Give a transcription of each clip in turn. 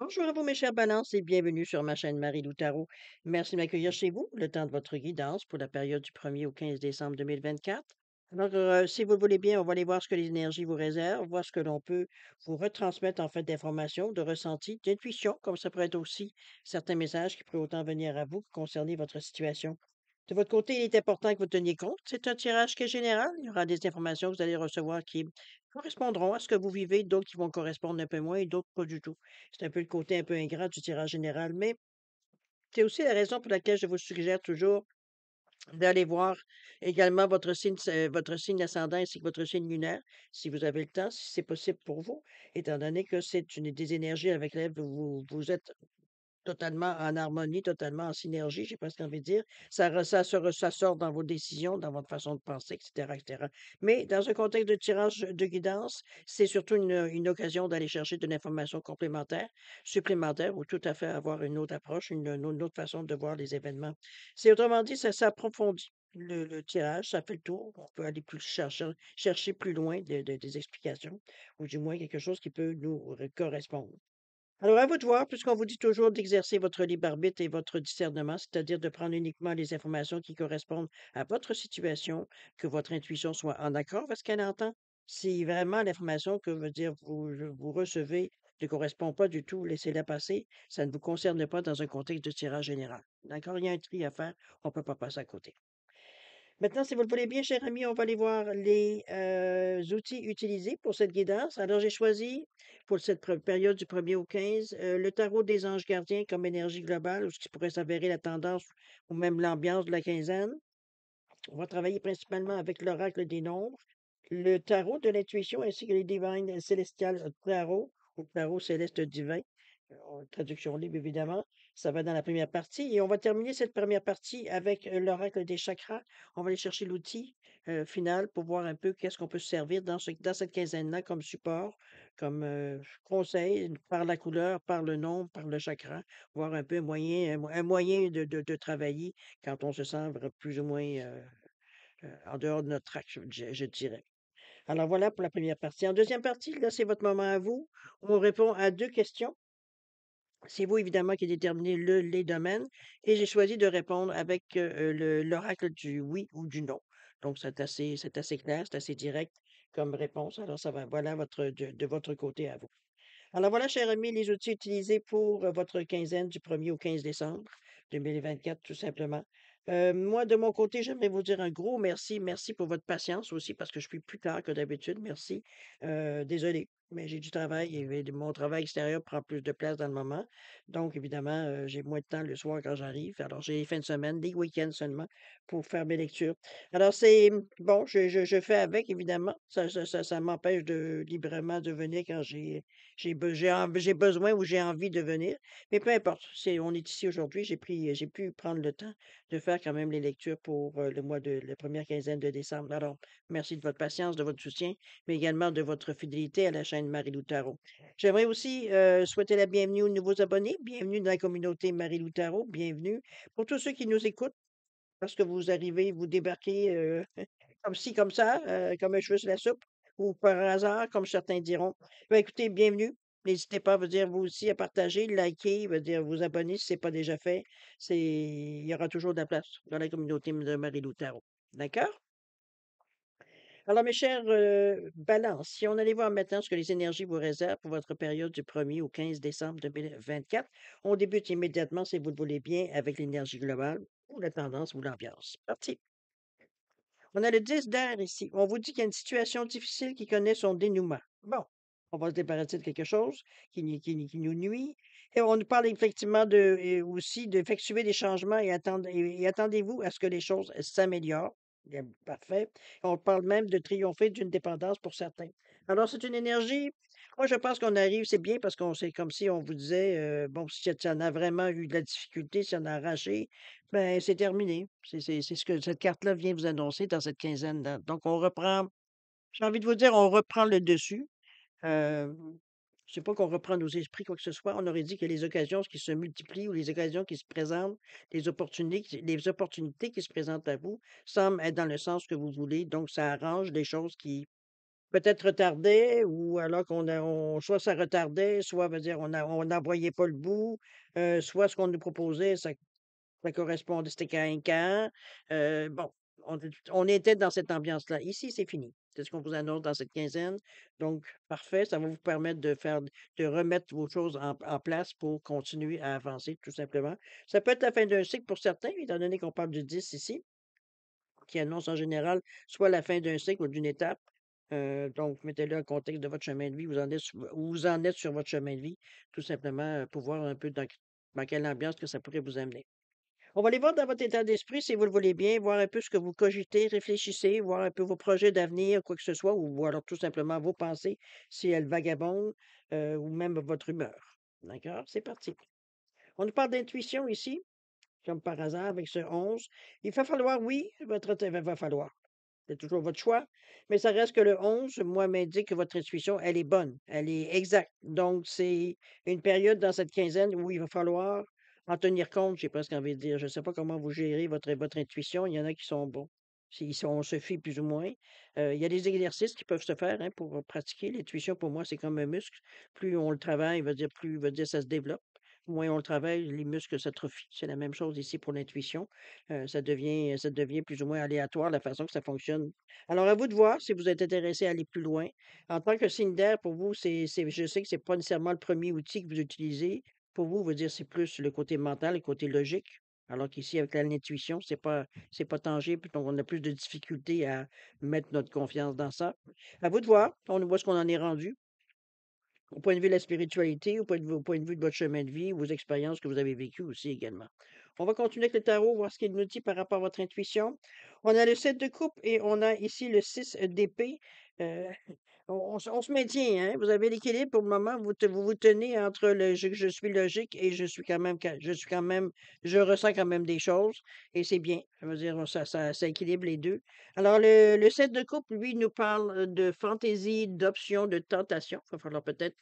Bonjour à vous, mes chers balances, et bienvenue sur ma chaîne Marie-Lou Tarot. Merci de m'accueillir chez vous, le temps de votre guidance pour la période du 1er au 15 décembre 2024. Alors, si vous le voulez bien, on va aller voir ce que les énergies vous réservent, voir ce que l'on peut vous retransmettre en fait d'informations, de ressentis, d'intuition, comme ça pourrait être aussi certains messages qui pourraient autant venir à vous que concerner votre situation. De votre côté, il est important que vous teniez compte. C'est un tirage qui est général. Il y aura des informations que vous allez recevoir qui correspondront à ce que vous vivez, d'autres qui vont correspondre un peu moins et d'autres pas du tout. C'est un peu le côté un peu ingrat du tirage général, mais c'est aussi la raison pour laquelle je vous suggère toujours d'aller voir également votre signe ascendant ainsi que votre signe lunaire, si vous avez le temps, si c'est possible pour vous, étant donné que c'est une des énergies avec lesquelles vous êtes totalement en harmonie, totalement en synergie, j'ai presque envie de dire. Ça sort dans vos décisions, dans votre façon de penser, et cetera, et cetera. Mais dans un contexte de tirage de guidance, c'est surtout une occasion d'aller chercher de l'information complémentaire, supplémentaire ou tout à fait avoir une autre approche, une autre façon de voir les événements. C'est autrement dit, ça s'approfondit. Le tirage, ça fait le tour. On peut aller plus chercher plus loin des explications, ou du moins quelque chose qui peut nous correspondre. Alors, à vous de voir, puisqu'on vous dit toujours d'exercer votre libre arbitre et votre discernement, c'est-à-dire de prendre uniquement les informations qui correspondent à votre situation, que votre intuition soit en accord avec ce qu'elle entend. Si vraiment l'information que veut dire vous recevez ne correspond pas du tout, laissez-la passer. Ça ne vous concerne pas dans un contexte de tirage général. D'accord? Il y a un tri à faire. On ne peut pas passer à côté. Maintenant, si vous le voulez bien, cher ami, on va aller voir les outils utilisés pour cette guidance. Alors, j'ai choisi pour cette période du 1er au 15 le tarot des anges gardiens comme énergie globale, ou ce qui pourrait s'avérer la tendance ou même l'ambiance de la quinzaine. On va travailler principalement avec l'oracle des nombres, le tarot de l'intuition ainsi que les divines celestial tarot ou tarot céleste divin. En traduction libre, évidemment. Ça va dans la première partie. Et on va terminer cette première partie avec l'oracle des chakras. On va aller chercher l'outil final pour voir un peu qu'est-ce qu'on peut se servir dans cette quinzaine-là comme support, comme conseil, par la couleur, par le nombre, par le chakra, voir un peu un moyen de travailler quand on se sent plus ou moins en dehors de notre track, je dirais. Alors voilà pour la première partie. En deuxième partie, là, c'est votre moment à vous. On répond à deux questions. C'est vous, évidemment, qui déterminez les domaines. Et j'ai choisi de répondre avec l'oracle du oui ou du non. Donc, c'est assez clair, c'est assez direct comme réponse. Alors, ça va, voilà de votre côté à vous. Alors voilà, cher ami, les outils utilisés pour votre quinzaine du 1er au 15 décembre 2024, tout simplement. Moi, de mon côté, j'aimerais vous dire un gros merci. Merci pour votre patience aussi, parce que je suis plus tard que d'habitude. Merci. Désolé, mais j'ai du travail et mon travail extérieur prend plus de place dans le moment. Donc, évidemment, j'ai moins de temps le soir quand j'arrive. Alors, j'ai les fins de semaine, des week-ends seulement pour faire mes lectures. Alors, c'est bon, je fais avec, évidemment. Ça m'empêche de librement de venir quand j'ai besoin ou j'ai envie de venir, mais peu importe, on est ici aujourd'hui, j'ai pu prendre le temps de faire quand même les lectures pour, la première quinzaine de décembre. Alors, merci de votre patience, de votre soutien, mais également de votre fidélité à la chaîne Marie-Lou Tarot. J'aimerais aussi, souhaiter la bienvenue aux nouveaux abonnés. Bienvenue dans la communauté Marie-Lou Tarot. Bienvenue pour tous ceux qui nous écoutent, parce que vous arrivez, vous débarquez, comme ci, comme ça, comme un cheveu sur la soupe ou par hasard, comme certains diront. Ben, écoutez, bienvenue. N'hésitez pas, veut dire, vous aussi, à partager, liker, veut dire, vous abonner si ce n'est pas déjà fait. Il y aura toujours de la place dans la communauté de Marie-Lou Tarot. D'accord? Alors, mes chers balances, si on allait voir maintenant ce que les énergies vous réservent pour votre période du 1er au 15 décembre 2024, on débute immédiatement, si vous le voulez bien, avec l'énergie globale ou la tendance ou l'ambiance. Parti. On a le 10 d'air ici. On vous dit qu'il y a une situation difficile qui connaît son dénouement. Bon, on va se débarrasser de quelque chose qui nous nuit. Et on nous parle effectivement aussi d'effectuer des changements et attendez-vous à ce que les choses s'améliorent. Bien, parfait. On parle même de triompher d'une dépendance pour certains. Alors, c'est une énergie. Moi, je pense qu'on arrive, c'est bien parce qu'on c'est comme si on vous disait, bon, si tu en as vraiment eu de la difficulté, si on a arraché, ben, c'est terminé. C'est ce que cette carte-là vient vous annoncer dans cette quinzaine-là. Donc on reprend j'ai envie de vous dire, on reprend le dessus. Hem, c'est pas qu'on reprend nos esprits, quoi que ce soit. On aurait dit que les occasions qui se multiplient ou les occasions qui se présentent, les opportunités qui se présentent à vous semblent être dans le sens que vous voulez. Donc ça arrange des choses qui peut-être retardait ou alors on soit ça retardait, soit veut dire on n'en voyait pas le bout, soit ce qu'on nous proposait, ça correspondait c'était qu'un bon, on était dans cette ambiance-là. Ici, c'est fini. C'est ce qu'on vous annonce dans cette quinzaine, donc parfait, ça va vous permettre de remettre vos choses en place pour continuer à avancer tout simplement. Ça peut être la fin d'un cycle pour certains, étant donné qu'on parle du 10 ici, qui annonce en général soit la fin d'un cycle ou d'une étape. Donc mettez-le en contexte de votre chemin de vie, où vous en êtes sur votre chemin de vie, tout simplement, pour voir un peu dans quelle ambiance que ça pourrait vous amener. On va aller voir dans votre état d'esprit, si vous le voulez bien, voir un peu ce que vous cogitez, réfléchissez, voir un peu vos projets d'avenir, quoi que ce soit, ou alors tout simplement vos pensées, si elles vagabondent, ou même votre humeur. D'accord? C'est parti. On nous parle d'intuition ici, comme par hasard avec ce 11. Il va falloir, oui, va falloir. C'est toujours votre choix, mais ça reste que le 11, moi, m'indique que votre intuition, elle est bonne, elle est exacte. Donc, c'est une période dans cette quinzaine où il va falloir en tenir compte, j'ai presque envie de dire. Je ne sais pas comment vous gérez votre intuition. Il y en a qui sont bons. On se fie plus ou moins. Il y a des exercices qui peuvent se faire hein, pour pratiquer. L'intuition, pour moi, c'est comme un muscle. Plus on le travaille, veut dire ça se développe. Moins on le travaille, les muscles s'atrophient. C'est la même chose ici pour l'intuition. Ça devient plus ou moins aléatoire la façon que ça fonctionne. Alors, à vous de voir si vous êtes intéressé à aller plus loin. En tant que signe d'air, pour vous, je sais que c'est pas nécessairement le premier outil que vous utilisez. Pour vous, veut dire c'est plus le côté mental, le côté logique. Alors qu'ici, avec l'intuition, c'est pas tangible, donc on a plus de difficultés à mettre notre confiance dans ça. À vous de voir. On voit ce qu'on en est rendu. Au point de vue de la spiritualité, au point de vue de votre chemin de vie, vos expériences que vous avez vécues aussi également. On va continuer avec le tarot, voir ce qu'il nous dit par rapport à votre intuition. On a le 7 de coupe et on a ici le 6 d'épée. Euh, on se maintient, hein? Vous avez l'équilibre pour le moment. Vous vous tenez entre je suis logique et je ressens quand même des choses et c'est bien. Ça veut dire, ça équilibre les deux. Alors, le 7 de coupe, lui, nous parle de fantaisie, d'options, de tentation. Il va falloir peut-être,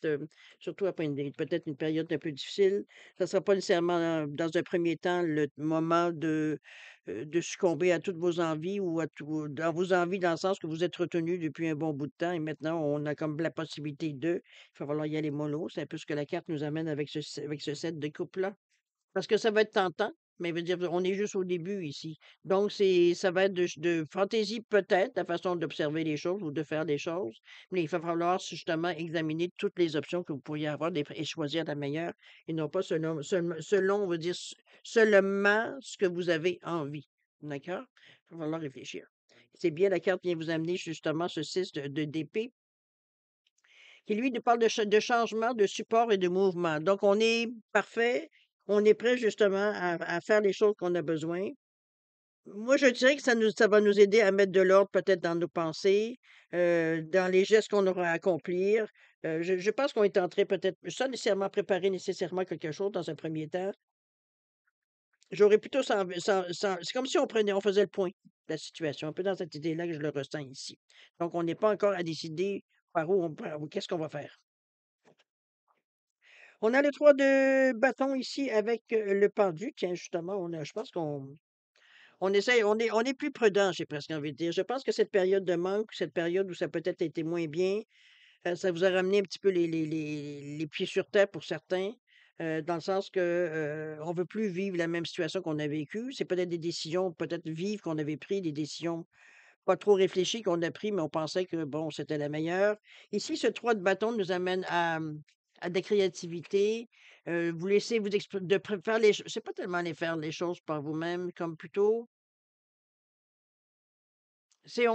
surtout après peut-être une période un peu difficile, ça ne sera pas nécessairement dans un premier temps le moment de succomber à toutes vos envies ou dans vos envies, dans le sens que vous êtes retenu depuis un bon bout de temps et maintenant on a comme la possibilité de. Il va falloir y aller mollo. C'est un peu ce que la carte nous amène avec ce 7 de coupe-là. Parce que ça va être tentant, mais veut dire, on est juste au début ici. Donc ça va être de fantaisie peut-être, la façon d'observer les choses ou de faire les choses, mais il va falloir justement examiner toutes les options que vous pourriez avoir et choisir la meilleure et non pas selon on veut dire, seulement ce que vous avez envie. D'accord? Il va falloir réfléchir. C'est bien, la carte vient vous amener justement ce 6 d'épée qui lui nous parle de changement, de support et de mouvement. Donc, on est parfait, on est prêt justement à faire les choses qu'on a besoin. Moi, je dirais que ça va nous aider à mettre de l'ordre peut-être dans nos pensées, dans les gestes qu'on aura à accomplir. Je pense qu'on est en train peut-être, sans nécessairement préparer nécessairement quelque chose dans un premier temps. J'aurais plutôt c'est comme si on faisait le point de la situation, un peu dans cette idée-là que je le ressens ici. Donc, on n'est pas encore à décider qu'est-ce qu'on va faire. On a le 3 de bâton ici avec, le pendu. Tiens, justement, je pense qu'on essaye on est plus prudent, j'ai presque envie de dire. Je pense que cette période de manque, cette période où ça peut-être été moins bien, ça vous a ramené un petit peu les pieds sur terre pour certains, dans le sens que, on veut plus vivre la même situation qu'on a vécue. C'est peut-être des décisions peut-être vives qu'on avait pris, des décisions pas trop réfléchies qu'on a pris, mais on pensait que, bon, c'était la meilleure. Ici, ce 3 de bâton nous amène à de la créativité, vous laissez vous expr de pré faire les ch c'est pas tellement aller faire les choses par vous-même, comme plutôt c'est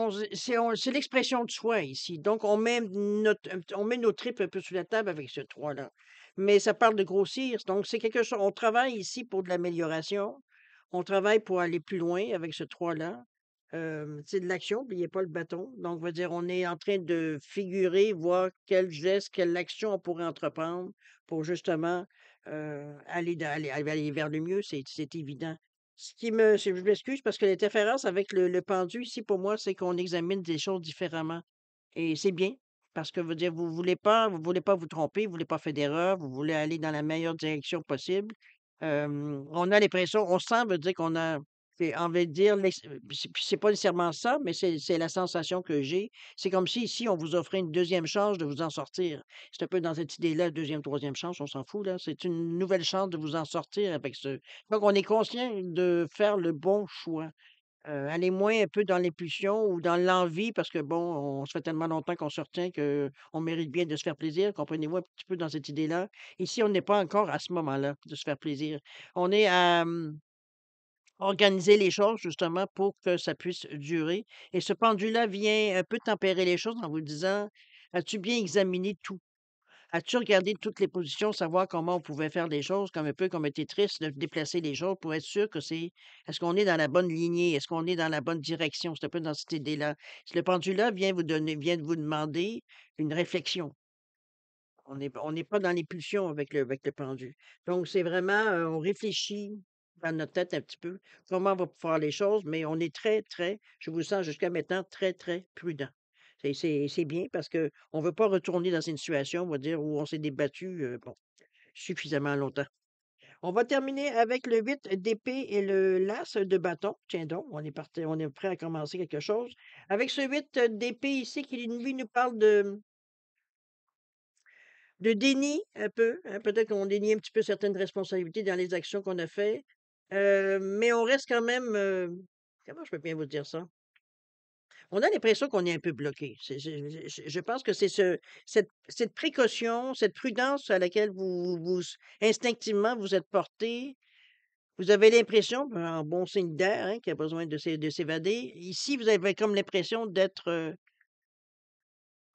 l'expression de soi ici. Donc on met nos tripes un peu sur la table avec ce 3 là. Mais ça parle de grossir, donc c'est quelque chose on travaille ici pour de l'amélioration. On travaille pour aller plus loin avec ce 3 là. C'est de l'action, n'oubliez pas le bâton. Donc on va dire, on est en train de figurer, voir quel geste, quelle action on pourrait entreprendre pour justement, aller vers le mieux, c'est évident. Je m'excuse parce que l'interférence avec le pendu ici, pour moi, c'est qu'on examine des choses différemment et c'est bien parce que veut dire vous voulez pas vous tromper, vous voulez pas faire d'erreur, vous voulez aller dans la meilleure direction possible. On a l'impression on sent veut dire qu'on a C'est envie de dire c'est pas nécessairement ça, mais c'est la sensation que j'ai. C'est comme si ici, on vous offrait une deuxième chance de vous en sortir. C'est un peu dans cette idée-là, deuxième, troisième chance, on s'en fout, là. C'est une nouvelle chance de vous en sortir avec ce donc on est conscient de faire le bon choix. Aller moins un peu dans l'impulsion ou dans l'envie parce que bon, on se fait tellement longtemps qu'on se retient qu'on mérite bien de se faire plaisir, comprenez-moi un petit peu dans cette idée-là. Ici, on n'est pas encore à ce moment-là de se faire plaisir. On est à, organiser les choses justement pour que ça puisse durer et ce pendule-là vient un peu tempérer les choses en vous disant: «As-tu bien examiné tout? As-tu regardé toutes les positions, savoir comment on pouvait faire les choses?» comme un peu comme un Tetris, de déplacer les choses pour être sûr que c'est est-ce qu'on est dans la bonne lignée? Est-ce qu'on est dans la bonne direction? C'est un peu dans cette idée-là. Si le pendule-là vient de vous demander une réflexion. On n'est pas dans les pulsions avec le pendu. Donc c'est vraiment, on réfléchit dans notre tête un petit peu comment on va faire les choses, mais on est très, très je vous sens jusqu'à maintenant très, très prudent. C'est bien parce qu'on ne veut pas retourner dans une situation, on va dire, où on s'est débattu, bon, suffisamment longtemps. On va terminer avec le 8 d'épée et le l'as de bâton. Tiens donc, on est prêt à commencer quelque chose. Avec ce 8 d'épée ici qui lui nous parle de déni un peu, hein, peut-être qu'on dénie un petit peu certaines responsabilités dans les actions qu'on a fait, mais on reste quand même, comment je peux bien vous dire ça? On a l'impression qu'on est un peu bloqué. Je pense que c'est cette précaution, cette prudence à laquelle instinctivement vous êtes porté. Vous avez l'impression, en bon signe d'air, hein, qui a besoin de s'évader. Ici, vous avez comme l'impression d'être,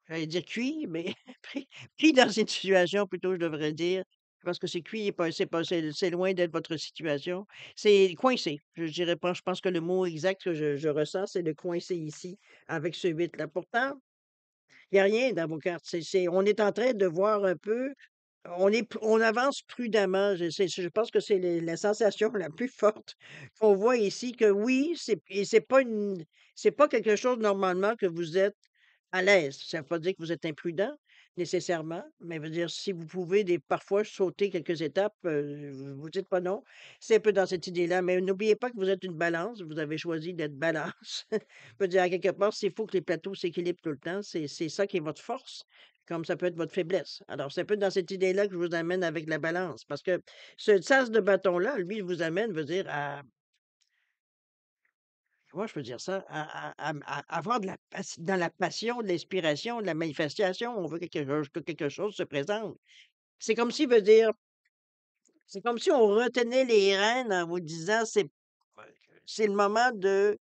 j'allais dire cuit, mais pris dans une situation plutôt, je devrais dire, parce que c'est cuit et pas c'est loin d'être votre situation. C'est coincé, je dirais pas, je pense que le mot exact que je ressens, c'est le coincé ici, avec ce 8 là. Pourtant, il y a rien dans vos cartes, on est en train de voir un peu, on avance prudemment. Je pense que c'est les la sensation la plus forte qu'on voit ici que oui, c'est pas quelque chose normalement que vous êtes à l'aise. Ça veut pas dire que vous êtes imprudent nécessairement, mais veut dire si vous pouvez parfois sauter quelques étapes, vous dites pas non. C'est un peu dans cette idée-là, mais n'oubliez pas que vous êtes une balance, vous avez choisi d'être balance. Veut dire à quelque part, s'il faut que les plateaux s'équilibrent tout le temps, c'est ça qui est votre force, comme ça peut être votre faiblesse. Alors c'est un peu dans cette idée-là que je vous amène avec la balance, parce que ce sas de bâton-là, lui, il vous amène, veut dire à comment je peux dire ça? À avoir de la dans la passion, de l'inspiration, de la manifestation, on veut que quelque chose se présente. C'est comme si veut dire c'est comme si on retenait les rênes en vous disant: c'est le moment de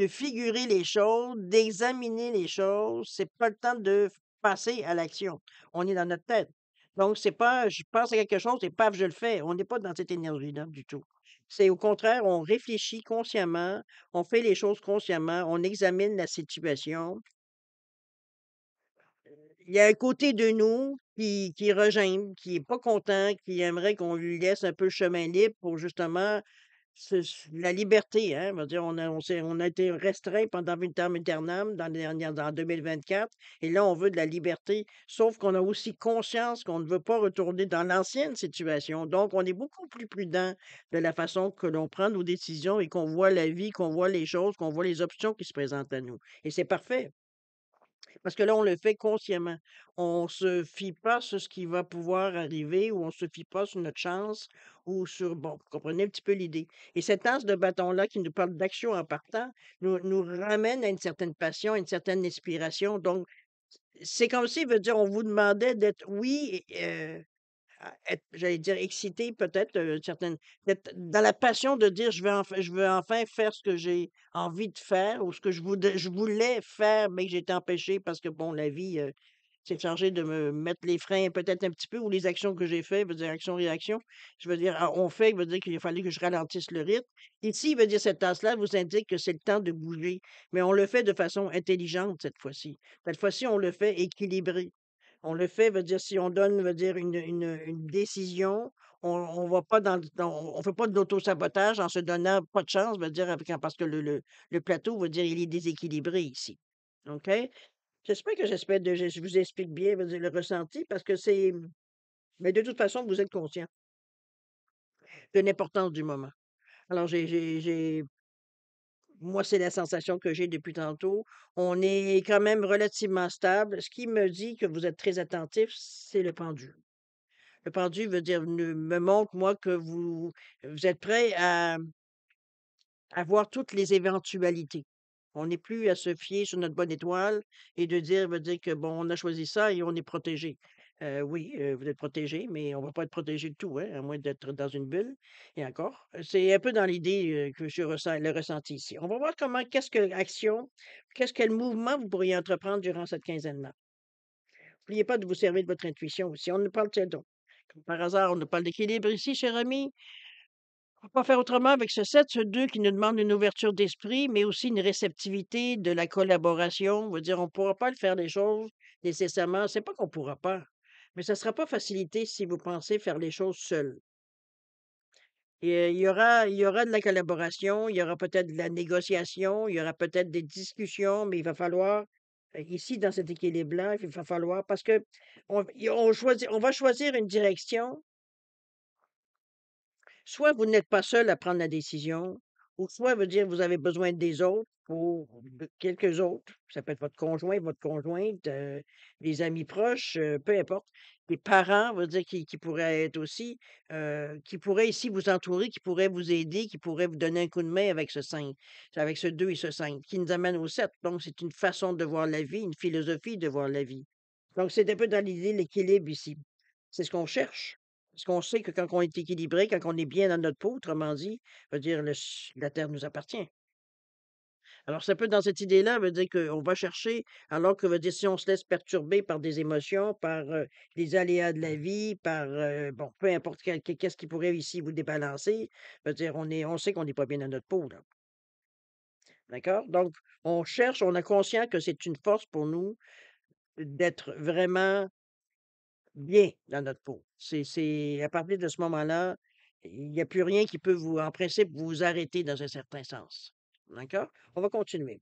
figurer les choses, d'examiner les choses, c'est pas le temps de passer à l'action. On est dans notre tête. Donc c'est pas je pense à quelque chose et paf, je le fais. On n'est pas dans cette énergie-là du tout. C'est au contraire, on réfléchit consciemment, on fait les choses consciemment, on examine la situation. Il y a un côté de nous qui regimbé, qui est pas content, qui aimerait qu'on lui laisse un peu le chemin libre pour justement la liberté, hein, on va dire, on a été restreint pendant vitam aeternam dans les dernières en 2024 et là, on veut de la liberté, sauf qu'on a aussi conscience qu'on ne veut pas retourner dans l'ancienne situation. Donc, on est beaucoup plus prudent de la façon que l'on prend nos décisions et qu'on voit la vie, qu'on voit les choses, qu'on voit les options qui se présentent à nous et c'est parfait. Parce que là, on le fait consciemment. On se fie pas sur ce qui va pouvoir arriver ou on se fie pas sur notre chance ou sur bon, vous comprenez un petit peu l'idée. Et cette anse de bâton-là qui nous parle d'action en partant nous ramène à une certaine passion, à une certaine inspiration. Donc, c'est comme si, veut dire, on vous demandait d'être, oui, être, j'allais dire excité peut-être, certaines d'être dans la passion de dire: je veux enfin faire ce que j'ai envie de faire ou ce que je voulais faire, mais que j'ai été empêché parce que bon, la vie, s'est chargée de me mettre les freins peut-être un petit peu ou les actions que j'ai fait, veut dire action-réaction. Je veux dire, on fait, veut dire qu'il a fallu que je ralentisse le rythme. Ici, veut dire cette tasse-là vous indique que c'est le temps de bouger, mais on le fait de façon intelligente cette fois-ci. Cette fois-ci, on le fait équilibré. On le fait, veut dire si on donne, veut dire une décision, on va pas on fait pas de l'auto-sabotage en se donnant pas de chance, veut dire avec parce que le plateau, veut dire il est déséquilibré ici. OK? J'espère de je vous explique bien, veut dire le ressenti parce que mais de toute façon, vous êtes conscient de l'importance du moment. Alors moi, c'est la sensation que j'ai depuis tantôt. On est quand même relativement stable. Ce qui me dit que vous êtes très attentif, c'est le pendule. Le pendule veut dire me montre, moi, que vous êtes prêt à voir toutes les éventualités. On n'est plus à se fier sur notre bonne étoile et de dire veut dire que, bon, on a choisi ça et on est protégé. Oui, vous êtes protégé, mais on va pas être protégé de tout, hein, à moins d'être dans une bulle et encore. C'est un peu dans l'idée, que je ressens le ressenti ici. On va voir comment quel mouvement vous pourriez entreprendre durant cette quinzaine-là. N'oubliez pas de vous servir de votre intuition aussi. On nous parle tiens donc, comme par hasard, on nous parle d'équilibre ici, cher ami. On peut pas faire autrement avec ce 7, ce 2 qui nous demande une ouverture d'esprit, mais aussi une réceptivité de la collaboration. Veut dire, on ne pourra pas le faire les choses nécessairement. C'est pas qu'on pourra pas, mais ça ne sera pas facilité si vous pensez faire les choses seul. Et il y aura de la collaboration, il y aura peut-être de la négociation, il y aura peut-être des discussions, mais il va falloir, ici, dans cet équilibre-là, il va falloir parce que on va choisir une direction. Soit vous n'êtes pas seul à prendre la décision, ou soit veut dire vous avez besoin des autres pour de quelques autres. Ça peut être votre conjoint, votre conjointe, des amis proches, peu importe. Des parents, veut dire qui pourraient être aussi, qui pourraient ici vous entourer, qui pourraient vous aider, qui pourraient vous donner un coup de main avec ce 5, avec ce 2 et ce 5, qui nous amène au 7. Donc c'est une façon de voir la vie, une philosophie de voir la vie. Donc c'est un peu dans l'idée l'équilibre ici. C'est ce qu'on cherche. Parce qu'on sait que quand on est équilibré, quand on est bien dans notre peau, autrement dit, veut dire la terre nous appartient. Alors ça peut dans cette idée-là, veut dire qu'on va chercher, alors que veut dire si on se laisse perturber par des émotions, par, les aléas de la vie, par, bon, peu importe qu'est-ce qui pourrait ici vous débalancer, veut dire on sait qu'on n'est pas bien dans notre peau, là. D'accord? Donc on cherche, on a conscient que c'est une force pour nous d'être vraiment bien dans notre peau. C'est à partir de ce moment-là, il n'y a plus rien qui peut vous en principe, vous arrêter dans un certain sens. D'accord? On va continuer.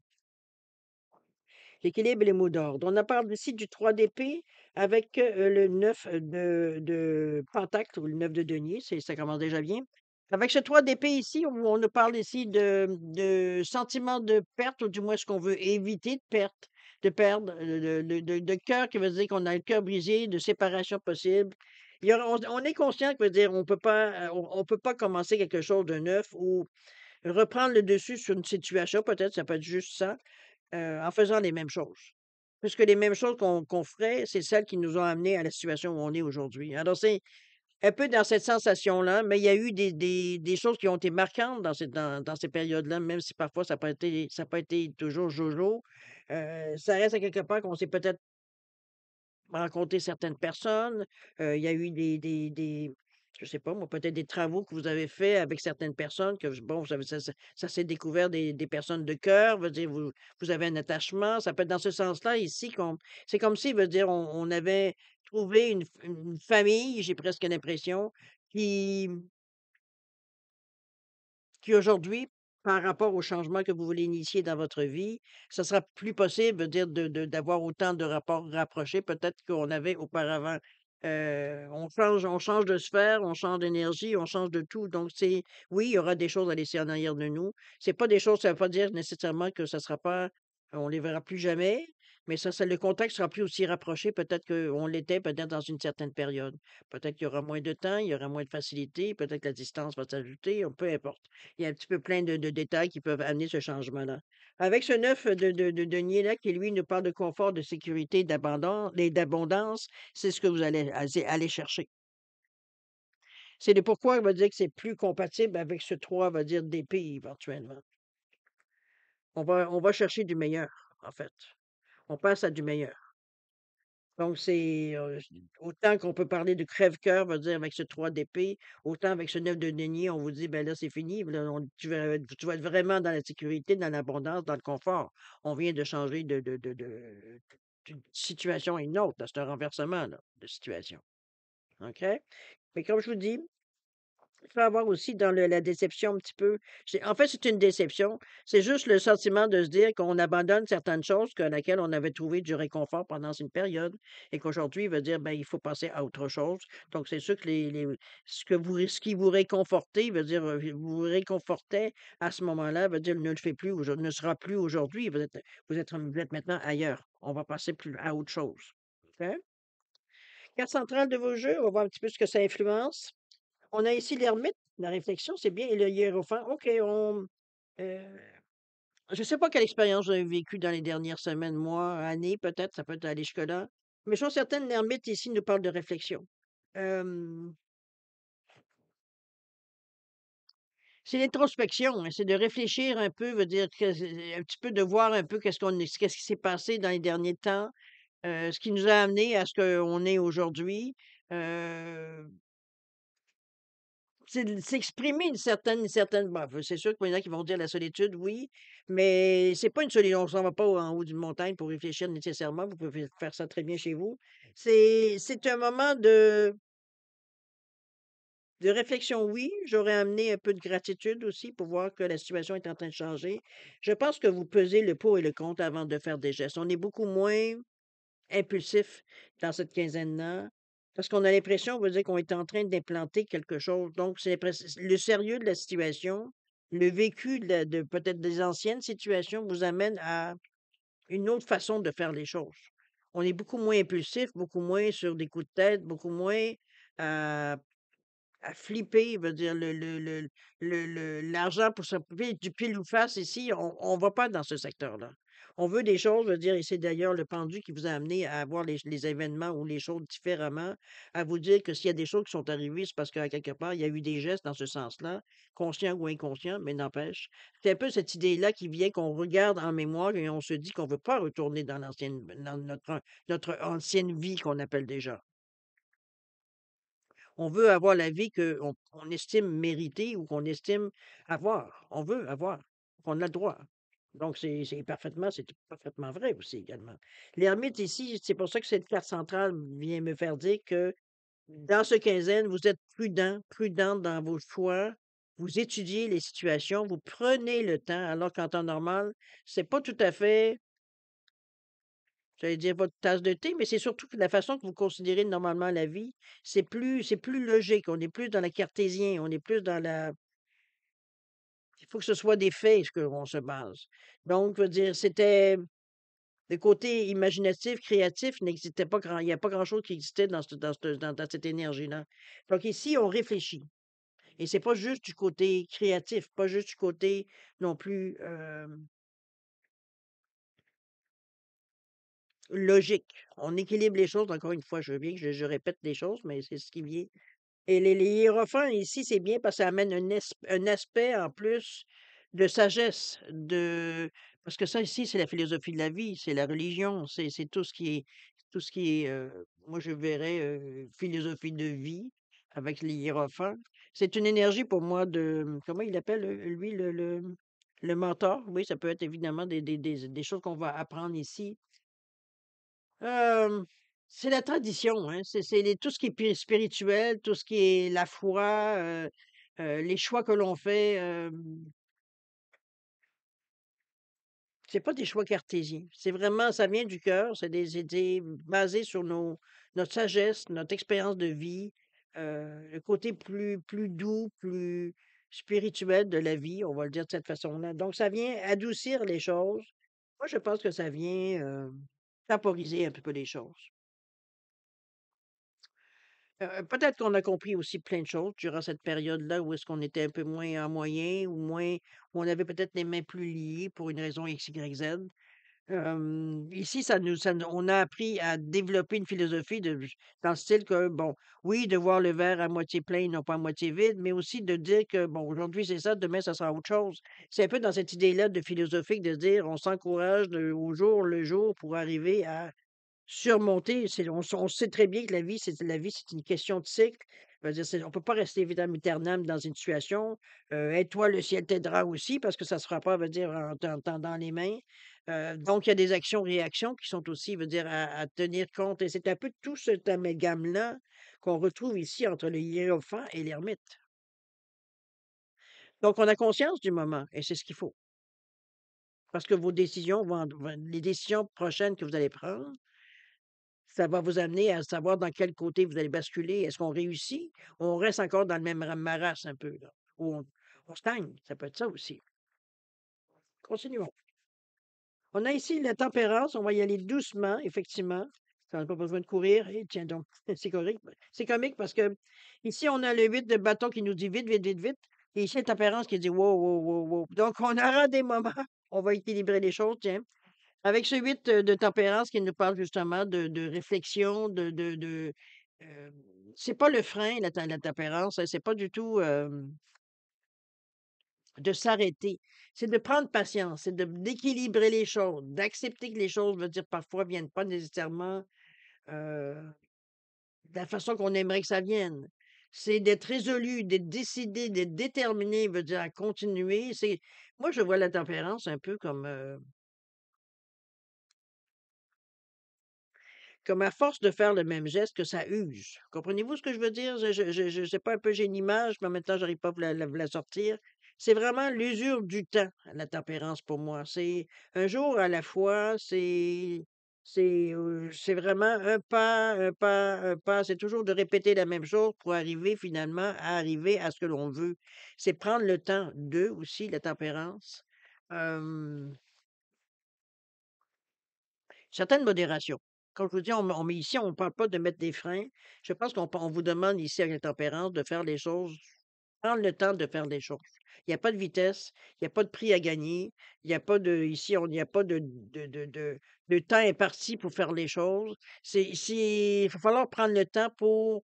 L'équilibre et les mots d'ordre. On a parlé ici du 3 d'épée avec, le 9 de pentacle ou le 9 de denier, ça commence déjà bien. Avec ce 3 d'épée ici, on nous parle ici de sentiment de perte ou du moins ce qu'on veut éviter de perdre, de cœur qui veut dire qu'on a le cœur brisé, de séparation possible. Il y aura on est conscient que veut dire on peut pas commencer quelque chose de neuf ou reprendre le dessus sur une situation, peut-être, ça peut être juste ça. En faisant les mêmes choses. Puisque les mêmes choses qu'on ferait, c'est celles qui nous ont amenés à la situation où on est aujourd'hui. Alors, c'est un peu dans cette sensation-là, mais il y a eu des choses qui ont été marquantes dans ces périodes-là, même si parfois ça a pas été toujours jojo. Ça reste à quelque part qu'on s'est peut-être rencontrer certaines personnes, il y a eu des je sais pas moi, peut-être des travaux que vous avez faits avec certaines personnes que bon, ça s'est découvert des personnes de cœur, veut dire vous avez un attachement, ça peut être dans ce sens-là ici qu'on c'est comme si, veut dire, on avait trouvé une famille, j'ai presque l'impression, qui qui aujourd'hui, par rapport au changement que vous voulez initier dans votre vie, ça sera plus possible, dire, d'avoir autant de rapports rapprochés peut-être qu'on avait auparavant. On change de sphère, on change d'énergie, on change de tout. Donc c'est oui, il y aura des choses à laisser en arrière de nous. C'est pas des choses ça veut pas dire nécessairement que ça sera pas on les verra plus jamais, mais ça le contact sera plus aussi rapproché peut-être qu'on l'était peut-être dans une certaine période. Peut-être qu'il y aura moins de temps, il y aura moins de facilité, peut-être que la distance va s'ajouter, peu importe. Il y a un petit peu plein de détails qui peuvent amener ce changement-là. Avec ce 9 de denier-là qui, lui, nous parle de confort, de sécurité, d'abondance, c'est ce que vous allez aller chercher. C'est le pourquoi il va dire que c'est plus compatible avec ce 3 va dire d'épée éventuellement. On va chercher du meilleur, en fait. On passe à du meilleur. Donc c'est, autant qu'on peut parler de crève-cœur, va dire avec ce 3 d'épée, autant avec ce 9 de denier, on vous dit: «Ben là, c'est fini, là, tu vas être vraiment dans la sécurité, dans l'abondance, dans le confort». On vient de changer d'une situation à une autre, là, c'est un renversement, là, de situation, OK? Mais comme je vous dis, Il peut avoir aussi dans la déception un petit peu. En fait, c'est une déception. C'est juste le sentiment de se dire qu'on abandonne certaines choses à laquelle on avait trouvé du réconfort pendant une période et qu'aujourd'hui, il veut dire, ben, il faut passer à autre chose. Donc, c'est sûr que ce qui vous réconfortait, veut dire, vous réconfortait à ce moment-là, veut dire, ne le fait plus, ne sera plus aujourd'hui. Vous êtes maintenant ailleurs. On va passer plus à autre chose. OK? Carte centrale de vos jeux, on va voir un petit peu ce que ça influence. On a ici l'ermite, la réflexion, c'est bien, et le hiérophant. OK, heu, je ne sais pas quelle expérience vous avez vécue dans les dernières semaines, mois, années, peut-être, ça peut aller jusque-là. Mais chose certaine, l'ermite ici nous parle de réflexion. Hem, c'est l'introspection, hein, c'est de réfléchir un peu, veut dire que c'est un petit peu de voir un peu qu'est-ce qui s'est passé dans les derniers temps, ce qui nous a amené à ce qu'on est aujourd'hui. Heu C'est de s'exprimer une certaine bah, c'est sûr qu'il y en a qui vont dire la solitude, oui, mais c'est pas une solitude, on s'en va pas en haut d'une montagne pour réfléchir nécessairement, vous pouvez faire ça très bien chez vous. C'est un moment de réflexion, oui, j'aurais amené un peu de gratitude aussi pour voir que la situation est en train de changer. Je pense que vous pesez le pour et le contre avant de faire des gestes. On est beaucoup moins impulsif dans cette quinzaine-là, parce qu'on a l'impression, on va dire qu'on est en train d'implanter quelque chose. Donc, le sérieux de la situation, le vécu de peut-être des anciennes situations vous amène à une autre façon de faire les choses. On est beaucoup moins impulsif, beaucoup moins sur des coups de tête, beaucoup moins à à flipper, veut dire l'argent pour s'occuper du pile ou face ici, on va pas dans ce secteur-là. On veut des choses, veut dire et c'est d'ailleurs le pendu qui vous a amené à voir les événements ou les choses différemment, à vous dire que s'il y a des choses qui sont arrivées, c'est parce qu'à quelque part, il y a eu des gestes dans ce sens-là, conscients ou inconscients, mais n'empêche. C'est un peu cette idée-là qui vient qu'on regarde en mémoire et on se dit qu'on veut pas retourner dans notre ancienne vie qu'on appelle déjà. On veut avoir la vie qu'on estime mériter ou qu'on estime avoir. On veut avoir. On a le droit. Donc, c'est parfaitement vrai aussi également. L'ermite ici, c'est pour ça que cette carte centrale vient me faire dire que dans ce quinzaine, vous êtes prudent, prudente dans vos choix. Vous étudiez les situations, vous prenez le temps, alors qu'en temps normal, c'est pas tout à fait, j'allais dire votre tasse de thé, mais c'est surtout que la façon que vous considérez normalement la vie, c'est plus logique. On est plus dans la cartésien, on est plus dans la il faut que ce soit des faits, ce qu'on se base. Donc, je veux dire, le côté imaginatif, créatif n'existait pas grand il y a pas grand-chose qui existait dans cette énergie-là. Donc ici, on réfléchit et c'est pas juste du côté créatif, pas juste du côté non plus, logique. On équilibre les choses, encore une fois, je veux bien que je répète des choses, mais c'est ce qui vient. Et les hiérophants ici, c'est bien parce que ça amène un aspect en plus de sagesse, parce que ça ici, c'est la philosophie de la vie, c'est la religion, c'est tout ce qui est, moi je verrais, philosophie de vie avec les hiérophants. C'est une énergie pour moi comment il appelle, lui, le mentor? Oui, ça peut être évidemment des choses qu'on va apprendre ici. Hem, c'est la tradition, hein, tout ce qui est spirituel, tout ce qui est la foi, les choix que l'on fait, c'est pas des choix cartésiens. C'est vraiment ça vient du cœur, c'est des idées basées sur notre sagesse, notre expérience de vie, le côté plus doux, plus spirituel de la vie, on va le dire de cette façon-là. Donc ça vient adoucir les choses. Moi, je pense que ça vient, temporiser un peu les choses. Peut-être qu'on a compris aussi plein de choses durant cette période-là où est-ce qu'on était un peu moins en moyen ou moins où on avait peut-être les mains plus liées pour une raison X, Y, Z. Ici, on a appris à développer une philosophie dans le style que, bon, oui, de voir le verre à moitié plein, non pas à moitié vide, mais aussi de dire que, bon, aujourd'hui c'est ça, demain ça sera autre chose. C'est un peu dans cette idée-là de philosophique de dire on s'encourage au jour le jour pour arriver à surmonter, on sait très bien que la vie, c'est une question de cycle. Je veux dire, on peut pas rester vitam aeternam dans une situation. Aide-toi, le ciel t'aidera aussi, parce que ça se fera pas, veut dire, en tendant les mains. Donc il y a des actions-réactions qui sont aussi, veut dire, à tenir compte et c'est un peu tout cet amalgame-là qu'on retrouve ici entre le hiérophant et l'ermite. Donc on a conscience du moment et c'est ce qu'il faut. Parce que vos décisions les décisions prochaines que vous allez prendre, ça va vous amener à savoir dans quel côté vous allez basculer. Est-ce qu'on réussit ou on reste encore dans le même marasme un peu là? Ou on stagne, ça peut être ça aussi. Continuons. On a ici la tempérance, on va y aller doucement, effectivement. Ça n'a pas besoin de courir. Et tiens donc, c'est comique parce que ici, on a le 8 de bâton qui nous dit vite, vite, vite, vite. Et ici, la tempérance qui dit wow, wow, wow, wow. Donc, on aura des moments, on va équilibrer les choses, tiens. Avec ce 8 de tempérance qui nous parle justement de réflexion, euh, c'est pas le frein, la tempérance, hein, c'est pas du tout de s'arrêter. C'est de prendre patience, c'est d'équilibrer les choses, d'accepter que les choses, veut dire, parfois viennent pas nécessairement euh, de la façon qu'on aimerait que ça vienne. C'est d'être résolu, d'être décidé, d'être déterminé, veut dire à continuer. Moi, je vois la tempérance un peu comme à force de faire le même geste que ça use. Comprenez-vous ce que je veux dire? Je sais pas un peu, j'ai une image, mais en même temps, j'arrive pas à vous la sortir. C'est vraiment l'usure du temps, la tempérance pour moi. C'est un jour à la fois, c'est vraiment un pas, un pas, un pas. C'est toujours de répéter la même chose pour arriver finalement à arriver à ce que l'on veut. C'est prendre le temps de aussi, la tempérance. Euh, Certaine modération. Quand je vous dis, on met ici, on ne parle pas de mettre des freins. Je pense on vous demande ici avec la tempérance de faire les choses, prendre le temps de faire les choses. Il n'y a pas de vitesse, il n'y a pas de prix à gagner, il n'y a pas de, ici, il n'y a pas de temps imparti pour faire les choses. Il va falloir prendre le temps pour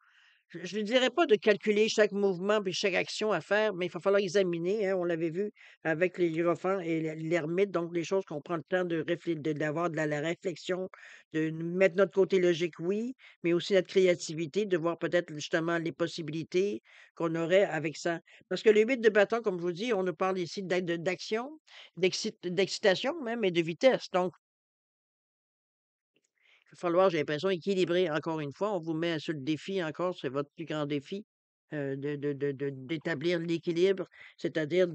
je ne dirais pas de calculer chaque mouvement puis chaque action à faire, mais il va falloir examiner, hein, on l'avait vu avec les hiérophants et l'ermite, donc les choses qu'on prend le temps d'avoir de la réflexion, de mettre notre côté logique, oui, mais aussi notre créativité, de voir peut-être justement les possibilités qu'on aurait avec ça. Parce que le 8 de bâton, comme je vous dis, on nous parle ici d'action, d'excitation même et de vitesse. Donc, il va falloir, j'ai l'impression, équilibrer encore une fois. On vous met sur le défi encore, c'est votre plus grand défi, d'établir l'équilibre, c'est-à-dire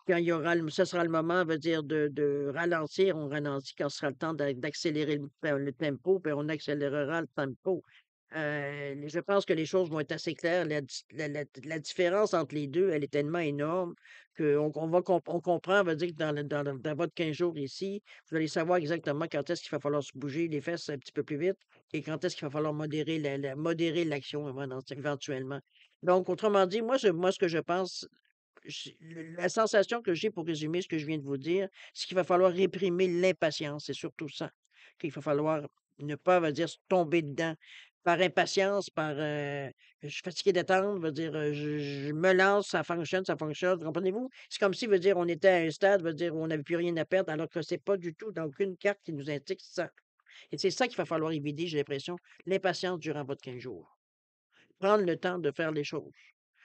quand il y aura, ce sera le moment, veut dire de ralentir, on ralentit quand ce sera le temps d'accélérer le tempo, puis on accélérera le tempo. Je pense que les choses vont être assez claires. La différence entre les deux, elle est tellement énorme on comprend, on va dire que dans votre 15 jours ici, vous allez savoir exactement quand est-ce qu'il va falloir se bouger les fesses un petit peu plus vite et quand est-ce qu'il va falloir modérer l'action éventuellement. Donc, autrement dit, moi, ce que je pense, la sensation que j'ai pour résumer ce que je viens de vous dire, c'est qu'il va falloir réprimer l'impatience. C'est surtout ça. Qu'il va falloir ne pas, va dire, se tomber dedans par impatience, je suis fatigué d'attendre, veut dire, je me lance, ça fonctionne. Comprenez-vous? C'est comme si, veut dire, on était à un stade, veut dire, où on n'avait plus rien à perdre, alors que c'est pas du tout dans aucune carte qui nous indique ça. Et c'est ça qu'il va falloir éviter, j'ai l'impression, l'impatience durant votre 15 jours. Prendre le temps de faire les choses.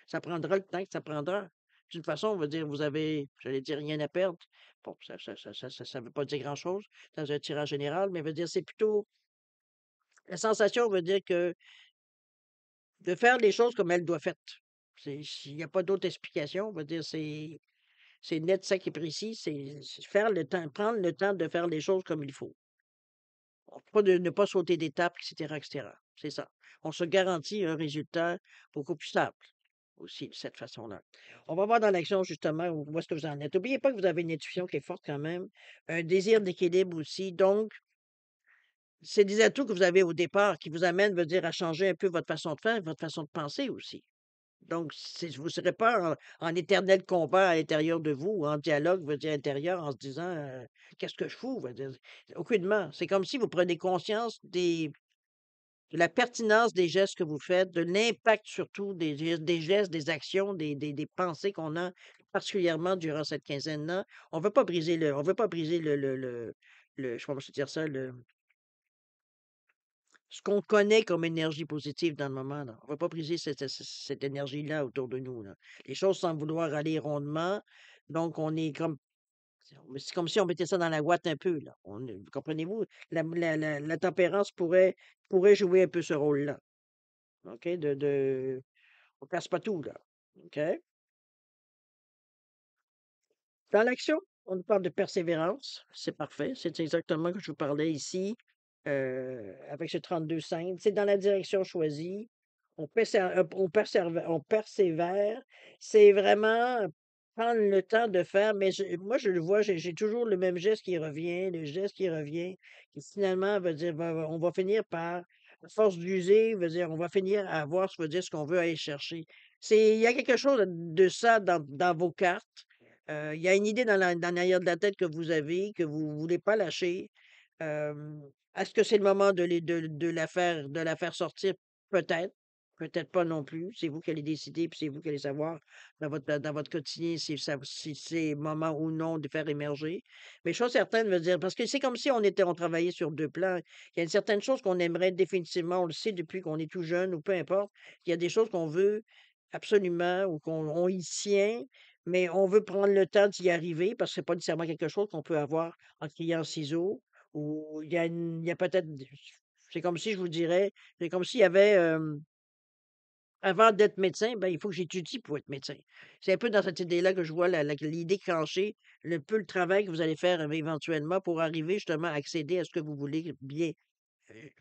Ça prendra le temps que ça prendra. D'une façon, on va dire, vous avez, j'allais dire, rien à perdre. Bon, ça veut pas dire grand-chose dans un tirage général, mais veut dire, c'est plutôt, la sensation veut dire que de faire les choses comme elles doivent être. S'il n'y a pas d'autre explication, on va dire, c'est net, sec et précis, c'est faire le temps, prendre le temps de faire les choses comme il faut. Pas de ne pas sauter d'étapes, etc., etc. C'est ça. On se garantit un résultat beaucoup plus stable aussi de cette façon-là. On va voir dans l'action justement où est-ce que vous en êtes. N'oubliez pas que vous avez une intuition qui est forte quand même, un désir d'équilibre aussi. Donc, c'est des atouts que vous avez au départ qui vous amènent, veut dire, à changer un peu votre façon de faire, votre façon de penser aussi. Donc, vous ne serez pas en éternel combat à l'intérieur de vous, ou en dialogue, veut dire intérieur, en se disant qu'est-ce que je fous? Veut dire, aucunement. C'est comme si vous prenez conscience de la pertinence des gestes que vous faites, de l'impact surtout des gestes, des actions, des pensées qu'on a particulièrement durant cette quinzaine-là. On veut pas briser je sais pas comment je peux dire ça, ce qu'on connaît comme énergie positive dans le moment, là. On veut pas briser cette énergie-là autour de nous, là. Les choses semblent vouloir aller rondement, donc on est comme, c'est comme si on mettait ça dans la ouate un peu, là. Comprenez-vous? La tempérance pourrait jouer un peu ce rôle-là. OK? On casse pas tout, là. OK? Dans l'action, on nous parle de persévérance, c'est parfait, c'est exactement ce que je vous parlais ici, avec ce 32-5. C'est dans la direction choisie, on persévère, c'est vraiment prendre le temps de faire, mais moi je le vois, j'ai toujours le même geste qui revient, le geste qui revient, qui finalement veut dire on va finir par, à force d'user, veut dire on va finir à avoir, ça veut dire ce qu'on veut aller chercher. Il y a quelque chose de ça dans vos cartes. Il y a une idée dans l'arrière de la tête que vous avez, que vous voulez pas lâcher. Est-ce que c'est le moment de la faire sortir? Peut-être, peut-être pas non plus. C'est vous qui allez décider, puis c'est vous qui allez savoir dans votre quotidien si c'est moment ou non de faire émerger. Mais chose certaine veut dire parce que c'est comme si on travaillait sur 2 plans. Il y a une certaine chose qu'on aimerait définitivement, on le sait depuis qu'on est tout jeune ou peu importe. Il y a des choses qu'on veut absolument ou qu'on y tient, mais on veut prendre le temps d'y arriver parce que c'est pas nécessairement quelque chose qu'on peut avoir en criant ciseaux ou il y a peut-être c'est comme si je vous dirais, c'est comme s'il y avait, avant d'être médecin, ben, il faut que j'étudie pour être médecin. C'est un peu dans cette idée-là que je vois l'idée clenchée, le travail que vous allez faire, éventuellement pour arriver justement à accéder à ce que vous voulez bien,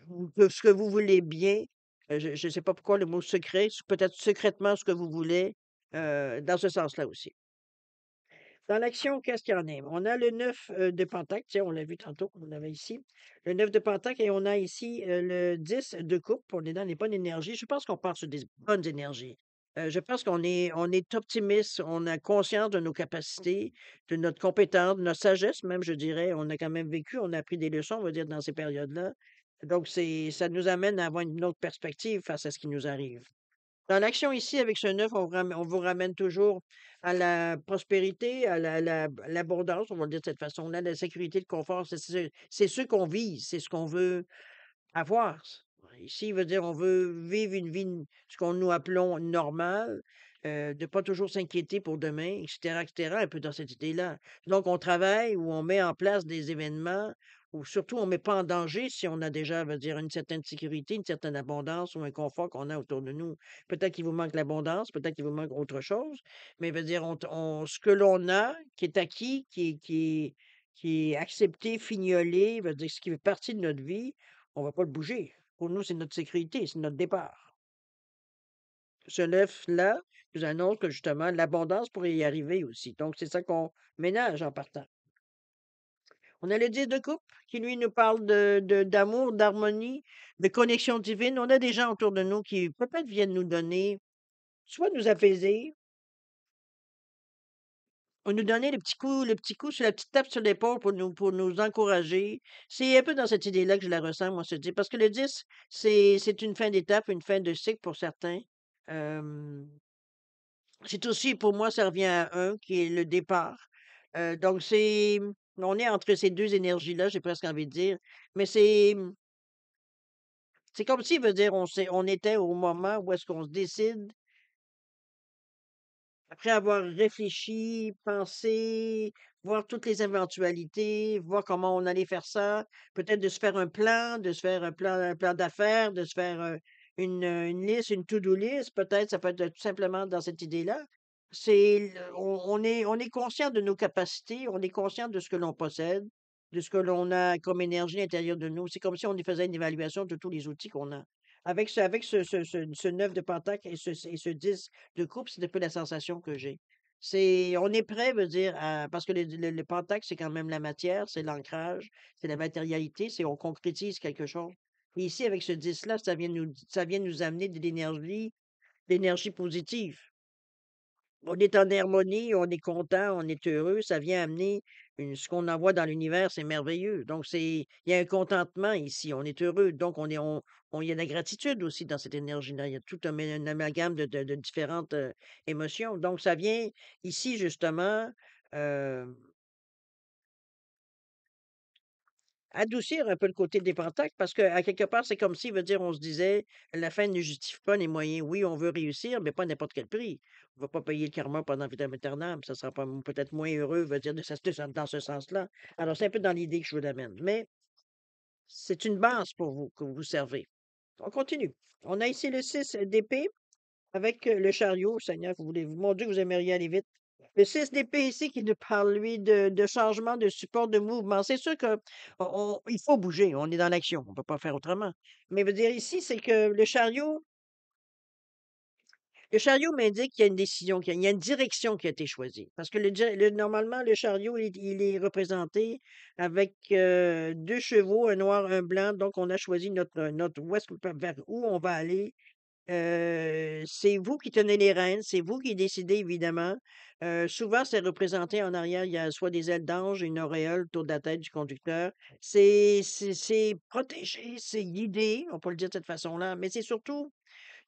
ou que ce que vous voulez bien, je ne sais pas pourquoi le mot secret, peut-être secrètement ce que vous voulez, dans ce sens-là aussi. Dans l'action, qu'est-ce qu'il y en a? On a le 9 de Pentacle, tiens, on l'a vu tantôt, on l'avait ici. Le 9 de Pentacle et on a ici le 10 de Coupe. On est dans les bonnes énergies. Je pense qu'on part sur des bonnes énergies. Je pense on est optimiste, on a conscience de nos capacités, de notre compétence, de notre sagesse, même, je dirais. On a quand même vécu, on a appris des leçons, on va dire, dans ces périodes-là. Donc, ça nous amène à avoir une autre perspective face à ce qui nous arrive. Dans l'action ici, avec ce 9, on vous ramène toujours à la prospérité, à l'abondance, on va le dire de cette façon-là, la sécurité, le confort, c'est ce qu'on vise, c'est ce qu'on veut avoir. Ici, il veut dire on veut vivre une vie, ce qu'on nous appelons normale, de pas toujours s'inquiéter pour demain, et cetera, un peu dans cette idée-là. Donc, on travaille ou on met en place des événements ou surtout on met pas en danger si on a déjà, veut dire, une certaine sécurité, une certaine abondance ou un confort qu'on a autour de nous. Peut-être qu'il vous manque l'abondance, peut-être qu'il vous manque autre chose, mais veut dire, ce que l'on a, qui est acquis, qui est accepté, fignolé, veut dire, ce qui fait partie de notre vie, on va pas le bouger. Pour nous, c'est notre sécurité, c'est notre départ. Ce neuf-là nous annonce que justement l'abondance pourrait y arriver aussi. Donc, c'est ça qu'on ménage en partant. On a le 10 de coupe qui, lui, nous parle d'amour, d'harmonie, de connexion divine. On a des gens autour de nous qui peut-être viennent nous donner, soit nous apaiser, ou nous donner le petit coup sur la petite tape sur l'épaule pour nous encourager. C'est un peu dans cette idée-là que je la ressens, moi, ce 10. Parce que le 10, c'est une fin d'étape, une fin de cycle pour certains. Euh, c'est aussi, pour moi, ça revient à un, qui est le départ. Donc, on est entre ces deux énergies-là, j'ai presque envie de dire. Mais c'est comme s'il veut dire, on était au moment où est-ce qu'on se décide. Après avoir réfléchi, pensé, voir toutes les éventualités, voir comment on allait faire ça, peut-être de se faire un plan, de se faire un plan d'affaires, de se faire, une liste, une to-do list, peut-être, ça peut être tout simplement dans cette idée-là. On est conscient de nos capacités, on est conscient de ce que l'on possède, de ce que l'on a comme énergie à l'intérieur de nous. C'est comme si on y faisait une évaluation de tous les outils qu'on a. Avec ce 9 de pentacle et ce 10 de coupe, c'est un peu la sensation que j'ai. On est prêt, veut dire, parce que le pentacle, c'est quand même la matière, c'est l'ancrage, c'est la matérialité, c'est on concrétise quelque chose. Et ici, avec ce 10-là, ça vient nous amener de l'énergie positive. On est en harmonie, on est content, on est heureux, ça vient amener ce qu'on envoie dans l'univers, c'est merveilleux. Donc, il y a un contentement ici, on est heureux. Donc, il y a de la gratitude aussi dans cette énergie-là. Il y a tout un amalgame de différentes émotions. Donc, ça vient ici, justement, euh, adoucir un peu le côté des Pentacles parce qu'à quelque part, c'est comme si, veut dire, on se disait, la fin ne justifie pas les moyens. Oui, on veut réussir, mais pas à n'importe quel prix. On va pas payer le karma pendant vitam aeternam. Ça sera pas peut-être moins heureux, veut dire, dans ce sens-là. Alors, c'est un peu dans l'idée que je vous amène. Mais c'est une base pour vous, que vous servez. On continue. On a ici le 6 d'épée avec le chariot. Seigneur, mon Dieu, vous aimeriez aller vite. Le 6 d'épée ici qui nous parle, lui, de changement, de support, de mouvement. C'est sûr que il faut bouger, on est dans l'action, on peut pas faire autrement. Mais veut dire ici, c'est que le chariot m'indique qu'il y a une décision, qu'il y a une direction qui a été choisie. Parce que normalement, le chariot, il est représenté avec 2 chevaux, un noir, un blanc. Donc, on a choisi où est-ce vers où on va aller. C'est vous qui tenez les rênes, c'est vous qui décidez évidemment. Souvent, c'est représenté en arrière, il y a soit des ailes d'ange, une auréole autour de la tête du conducteur. C'est protégé, c'est guidé, on peut le dire de cette façon-là, mais c'est surtout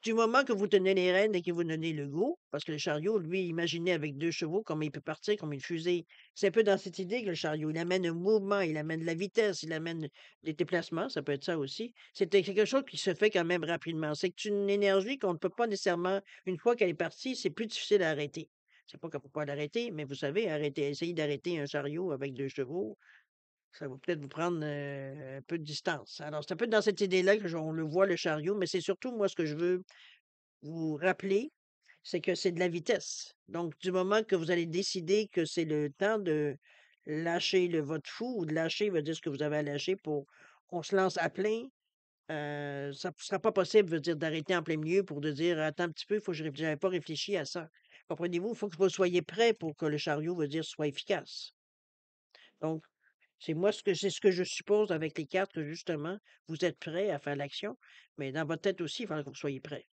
du moment que vous tenez les rênes et que vous donnez le go, parce que le chariot, lui, imaginez avec 2 chevaux comment il peut partir comme une fusée. C'est un peu dans cette idée que le chariot, il amène un mouvement, il amène de la vitesse, il amène des déplacements, ça peut être ça aussi. C'est quelque chose qui se fait quand même rapidement. C'est une énergie qu'on ne peut pas nécessairement, une fois qu'elle est partie, c'est plus difficile à arrêter. C'est pas qu'on ne peut pas l'arrêter, mais vous savez, essayer d'arrêter un chariot avec 2 chevaux, ça va peut-être vous prendre un peu de distance. Alors, c'est un peu dans cette idée-là que on le voit, le chariot, mais c'est surtout moi ce que je veux vous rappeler, c'est que c'est de la vitesse. Donc, du moment que vous allez décider que c'est le temps de lâcher le votre fou ou de lâcher, veut dire ce que vous avez à lâcher pour qu'on se lance à plein, ça ne sera pas possible, veut dire, d'arrêter en plein milieu pour de dire attends un petit peu, il faut que j'avais pas réfléchi à ça. Comprenez-vous? Il faut que vous soyez prêt pour que le chariot, veut dire, soit efficace. Donc, c'est ce que je suppose avec les cartes que justement, vous êtes prêt à faire l'action, mais dans votre tête aussi, il faudra que vous soyez prêt.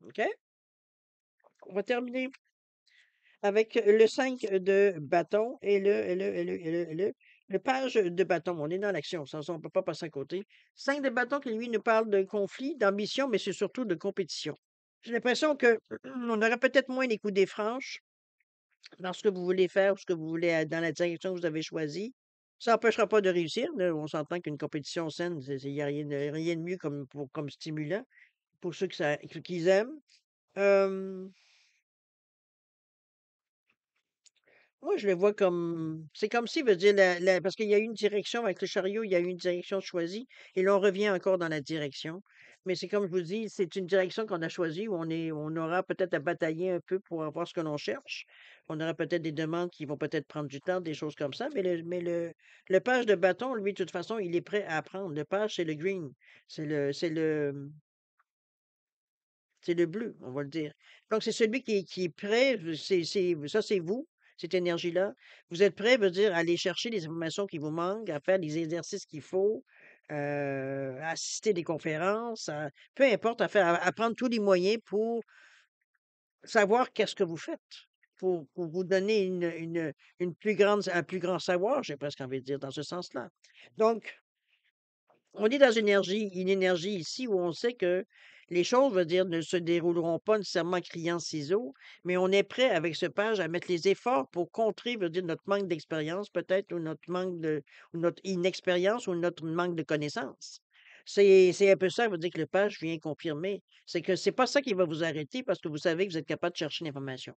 OK? On va terminer avec le 5 de bâton et le page de bâton. On est dans l'action, sans ça, on ne peut pas passer à côté. 5 de bâton qui, lui, nous parle de conflit, d'ambition, mais c'est surtout de compétition. J'ai l'impression que on aura peut-être moins les coups des franches dans ce que vous voulez faire, ce que vous voulez, dans la direction que vous avez choisie. Ça n'empêchera pas de réussir, là. On s'entend qu'une compétition saine, il n'y a rien de mieux comme stimulant pour ceux qu'ils aiment. Euh, Moi, je le vois comme c'est comme si, veut dire, parce qu'il y a eu une direction avec le chariot, il y a eu une direction choisie, et là, on revient encore dans la direction. Mais c'est comme je vous dis, c'est une direction qu'on a choisie où on aura peut-être à batailler un peu pour avoir ce que l'on cherche. On aura peut-être des demandes qui vont peut-être prendre du temps, des choses comme ça. Mais le page de bâton, lui, de toute façon, il est prêt à apprendre. Le page, c'est le green. C'est le bleu, on va le dire. Donc, c'est celui qui est prêt, ça, c'est vous, cette énergie-là. Vous êtes prêt, veut dire, à aller chercher les informations qui vous manquent, à faire les exercices qu'il faut, à assister des conférences, peu importe, à prendre tous les moyens pour savoir qu'est-ce que vous faites, pour vous donner un plus grand savoir, j'ai presque envie de dire, dans ce sens-là. Donc, on est dans une énergie ici où on sait que les choses, veut dire, ne se dérouleront pas nécessairement criant ciseaux, mais on est prêt avec ce page à mettre les efforts pour contrer, veut dire, notre manque d'expérience peut-être, ou notre inexpérience, ou notre manque de connaissances. C'est un peu ça, veut dire que le page vient confirmer. C'est que c'est pas ça qui va vous arrêter parce que vous savez que vous êtes capable de chercher l'information.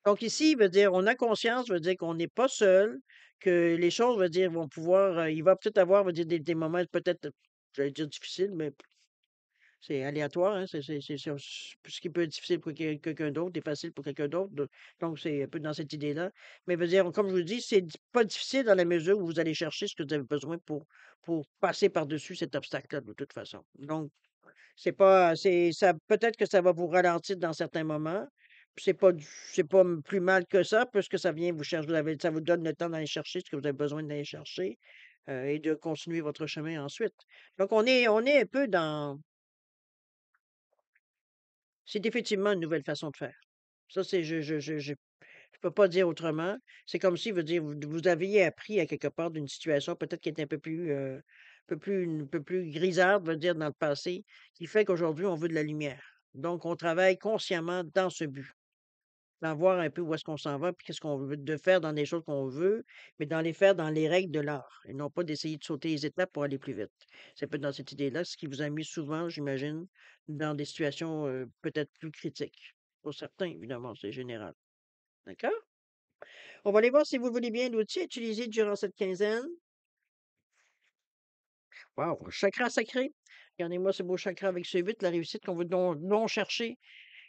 Donc ici, veut dire, on a conscience, veut dire qu'on n'est pas seul, que les choses, veut dire, vont pouvoir, il va peut-être avoir, veut dire, des moments peut-être, j'allais dire difficiles, mais c'est aléatoire, hein, ce qui peut être difficile pour quelqu'un d'autre est facile pour quelqu'un d'autre. Donc, c'est un peu dans cette idée-là. Mais veut dire, comme je vous dis, pas difficile dans la mesure où vous allez chercher ce que vous avez besoin pour passer par-dessus cet obstacle-là, de toute façon. Donc, ça peut-être que ça va vous ralentir dans certains moments. C'est pas plus mal que ça, puisque ça vient vous chercher, ça vous donne le temps d'aller chercher ce que vous avez besoin d'aller chercher, et de continuer votre chemin ensuite. Donc on est un peu dans c'est effectivement une nouvelle façon de faire. Ça, c'est je peux pas dire autrement. C'est comme si, veut dire, vous aviez appris à quelque part d'une situation peut-être qui était un peu plus grisâtre, veut dire, dans le passé, qui fait qu'aujourd'hui, on veut de la lumière. Donc, on travaille consciemment dans ce but, d'en voir un peu où est-ce qu'on s'en va, puis qu'est-ce qu'on veut de faire dans des choses qu'on veut, mais dans les faire dans les règles de l'art, et non pas d'essayer de sauter les étapes pour aller plus vite. C'est peut-être dans cette idée-là, ce qui vous a mis souvent, j'imagine, dans des situations peut-être plus critiques. Pour certains, évidemment, c'est général. D'accord? On va aller voir si vous voulez bien l'outil utilisé durant cette quinzaine. Wow, chakra sacré. Regardez-moi ce beau chakra avec ce 8, la réussite qu'on veut non chercher.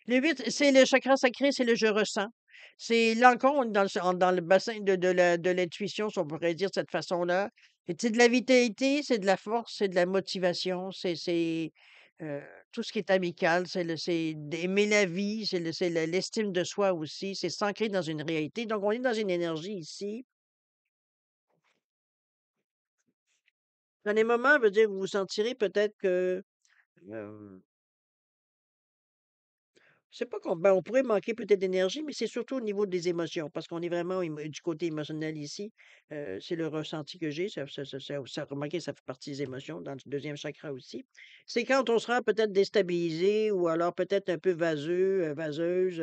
Le 8, c'est le chakra sacré, c'est le je ressens. C'est là encore, on est dans le bassin de l'intuition, si on pourrait dire de cette façon-là. Et c'est de la vitalité, c'est de la force, c'est de la motivation, heu, tout ce qui est amical, c'est d'aimer la vie, c'est l'estime de soi aussi, c'est s'ancrer dans une réalité. Donc on est dans une énergie ici. Dans les moments, veut dire, vous vous sentirez peut-être que, hem c'est pas qu'on ben, on pourrait manquer peut-être d'énergie, mais c'est surtout au niveau des émotions, parce qu'on est vraiment du côté émotionnel ici. C'est le ressenti que j'ai, remarquez, ça fait partie des émotions dans le deuxième chakra aussi. C'est quand on sera peut-être déstabilisé ou alors peut-être un peu vaseux, vaseuse,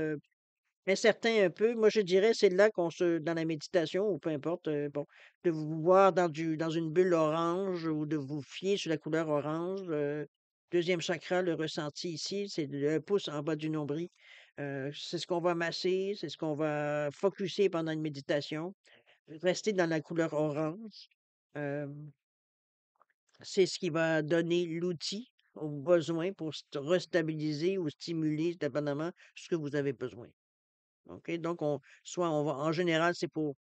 incertain un peu. Moi, je dirais, c'est là qu'on se dans la méditation ou peu importe, bon, de vous voir dans une bulle orange ou de vous fier sur la couleur orange. 2 chakra, le ressenti ici, c'est un pouce en bas du nombril. C'est ce qu'on va masser, c'est ce qu'on va focusser pendant une méditation. Rester dans la couleur orange, hem, c'est ce qui va donner l'outil au besoin pour restabiliser ou stimuler, dépendamment de ce que vous avez besoin. OK? Donc on va en général, c'est pour,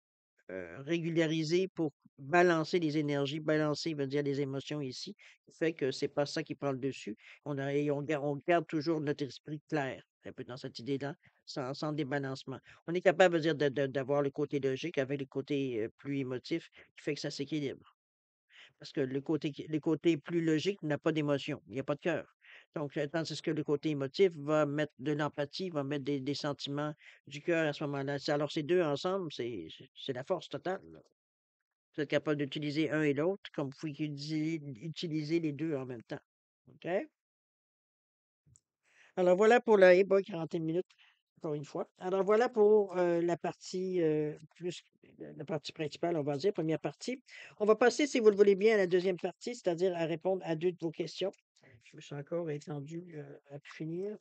régulariser, pour balancer les énergies. Balancer veut dire les émotions ici. Fait que c'est pas ça qui prend le dessus. On garde toujours notre esprit clair, un peu dans cette idée-là, sans débalancement. On est capable de dire d'avoir le côté logique avec le côté, plus émotif qui fait que ça s'équilibre. Parce que le côté plus logique n'a pas d'émotion, il y a pas de cœur. Donc, tandis que le côté émotif va mettre de l'empathie, va mettre des sentiments du cœur à ce moment-là. Alors ces 2 ensemble, c'est la force totale, là. Vous êtes capable d'utiliser un et l'autre comme vous pouvez utiliser les 2 en même temps. OK? Alors voilà pour la eh boy, 41 minutes, encore une fois. Alors voilà pour, la partie, plus la partie principale, on va dire, première partie. On va passer, si vous le voulez bien, à la deuxième partie, c'est-à-dire à répondre à 2 de vos questions. Je me suis encore étendu, à plus finir.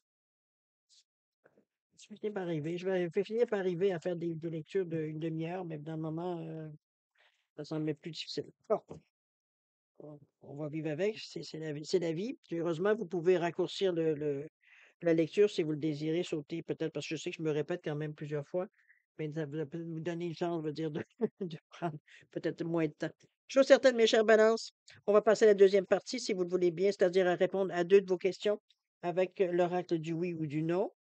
Je vais finir par arriver. Je vais finir par arriver à faire des lectures d'une demi-heure, mais dans le moment, ça semble plus difficile. Bon, on va vivre avec, c'est la vie c'est la vie. Puis heureusement, vous pouvez raccourcir la lecture, si vous le désirez, sauter peut-être parce que je sais que je me répète quand même plusieurs fois, mais ça va peut-être vous donner une chance, je veux dire, de de prendre peut-être moins de temps. Chose certaine, mes chères balances, on va passer à la deuxième partie, si vous le voulez bien, c'est-à-dire à répondre à 2 de vos questions avec, l'oracle du oui ou du non.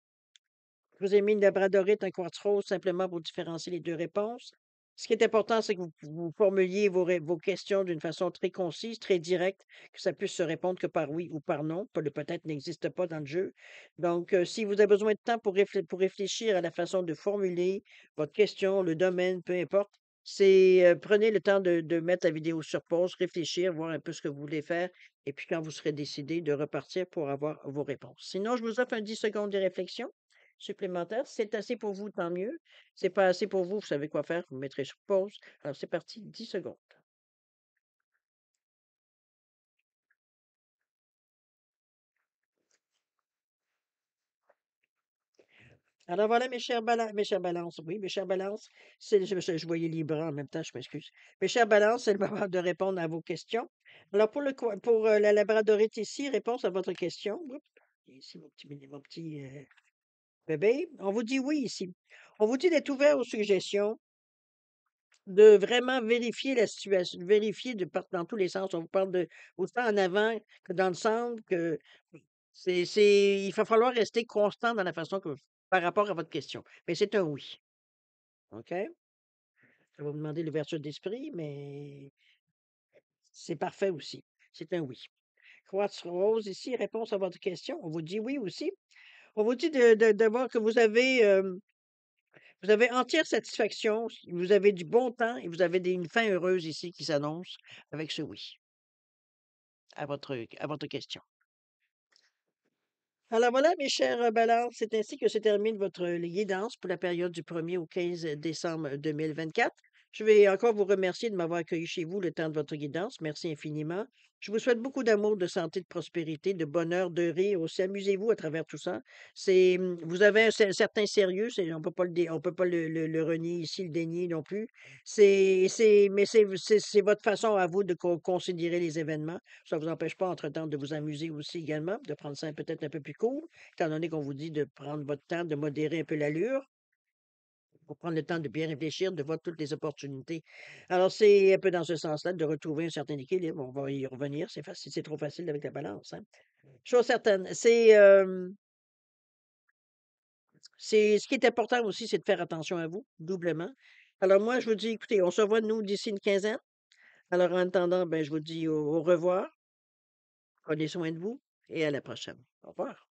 Je vous ai mis une labradorite, un quartz rose, simplement pour différencier les 2 réponses. Ce qui est important, c'est que vous formuliez vos questions d'une façon très concise, très directe, que ça puisse se répondre que par oui ou par non. Pas le peut-être n'existe pas dans le jeu. Donc, si vous avez besoin de temps pour réfléchir à la façon de formuler votre question, le domaine, peu importe, prenez le temps de mettre la vidéo sur pause, réfléchir, voir un peu ce que vous voulez faire et puis quand vous serez décidé, de repartir pour avoir vos réponses. Sinon, je vous offre un 10 secondes de réflexion supplémentaire. Si c'est assez pour vous, tant mieux. C'est pas assez pour vous, vous savez quoi faire, vous mettrez sur pause. Alors c'est parti, 10 secondes. Alors voilà, mes chères balances, oui, mes chères balances, je voyais Libra en même temps, je m'excuse. Mes chères balances, c'est le moment de répondre à vos questions. Alors pour la labradorite ici, réponse à votre question. Oups, ici mon petit bébé. On vous dit oui ici. On vous dit d'être ouvert aux suggestions, de vraiment vérifier la situation, vérifier dans tous les sens. On vous parle de autant en avant que dans le centre, que il va falloir rester constant dans la façon que par rapport à votre question. Mais c'est un oui, OK? Ça va vous demander l'ouverture d'esprit, mais c'est parfait aussi. C'est un oui. Quartz rose ici, réponse à votre question. On vous dit oui aussi. On vous dit de voir que vous avez entière satisfaction, vous avez du bon temps et vous avez une fin heureuse ici qui s'annonce avec ce oui à votre question. Alors voilà, mes chers balances, c'est ainsi que se termine votre guidance pour la période du 1er au 15 décembre 2024. Je vais encore vous remercier de m'avoir accueilli chez vous le temps de votre guidance. Merci infiniment. Je vous souhaite beaucoup d'amour, de santé, de prospérité, de bonheur, de rire aussi. Amusez-vous à travers tout ça. Vous avez un certain sérieux, on peut pas on peut pas le renier ici, le dénier non plus. Mais c'est votre façon à vous de considérer les événements. Ça ne vous empêche pas, entre-temps, de vous amuser aussi également, de prendre ça peut-être un peu plus cool, étant donné qu'on vous dit de prendre votre temps, de modérer un peu l'allure. Pour prendre le temps de bien réfléchir, de voir toutes les opportunités. Alors, c'est un peu dans ce sens-là, de retrouver un certain équilibre. On va y revenir, c'est facile, c'est trop facile avec la balance, hein. Chose certaine, c'est ce qui est important aussi, c'est de faire attention à vous, doublement. Alors moi, je vous dis, écoutez, on se revoit, nous, d'ici une quinzaine. Alors, en attendant, ben, je vous dis au revoir, prenez soin de vous et à la prochaine. Au revoir.